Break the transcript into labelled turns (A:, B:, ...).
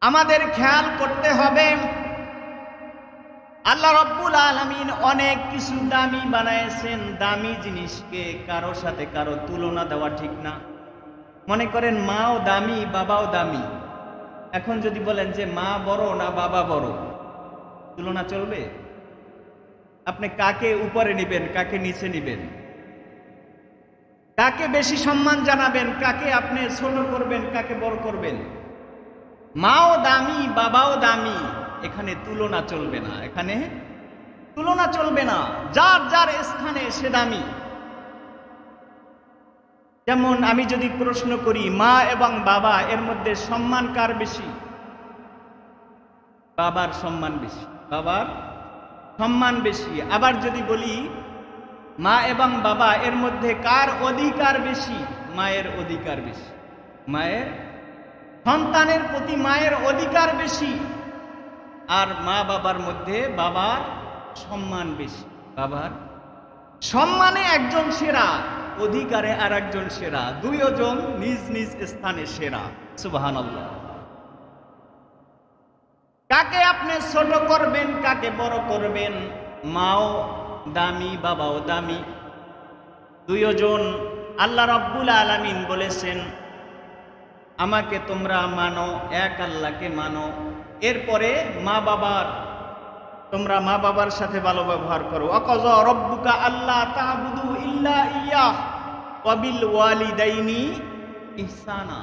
A: আমাদের খেয়াল করতে হবে আল্লাহ রাব্বুল আলামিন অনেক কিছু দামি বানাইছেন। দামি জিনিসকে কারো সাথে কারো তুলনা দেওয়া ঠিক না। মনে করেন মাও দামি, বাবাও দামি। এখন যদি বলেন যে মা বড় না বাবা বড়, তুলনা চলবে? আপনি কাকে উপরে নেবেন, কাকে নিচে নেবেন, কাকে বেশি সম্মান জানাবেন, কাকে আপনি ছোট করবেন, কাকে বড় করবেন? মাও দামি, বাবাও দামি, এখানে তুলনা চলবে না। এখানে তুলনা চলবে না। যার যার স্থানে সে দামি। যেমন আমি যদি প্রশ্ন করি মা এবং বাবা এর মধ্যে সম্মান কার বেশি? বাবার সম্মান বেশি, বাবার সম্মান বেশি। আবার যদি বলি মা এবং বাবা এর মধ্যে কার অধিকার বেশি? মায়ের অধিকার বেশি। মায়ের সন্তানের প্রতি মায়ের অধিকার বেশি। আর মা বাবার মধ্যে বাবার সম্মান বেশি। বাবার সম্মানে একজন সেরা, অধিকারে আর একজন সেরা। দুইজন নিজ নিজ স্থানে সেরা। সুবহানাল্লাহ। কাকে আপনি ছোট করবেন, কাকে বড় করবেন? মাও দামি, বাবাও দামি। দুইজন আল্লাহ রাব্বুল আলামিন বলেছেন আমাকে তোমরা মানো, এক আল্লাহকে মানো। এরপরে মা বাবার, তোমরা মা বাবার সাথে ভালো ব্যবহার করো। ওয়াকাযা রাব্বুকা আল্লা তা'বুদু ইল্লা ইয়্যাহু ওয়া বিল ওয়ালিদাইনি ইহসানা।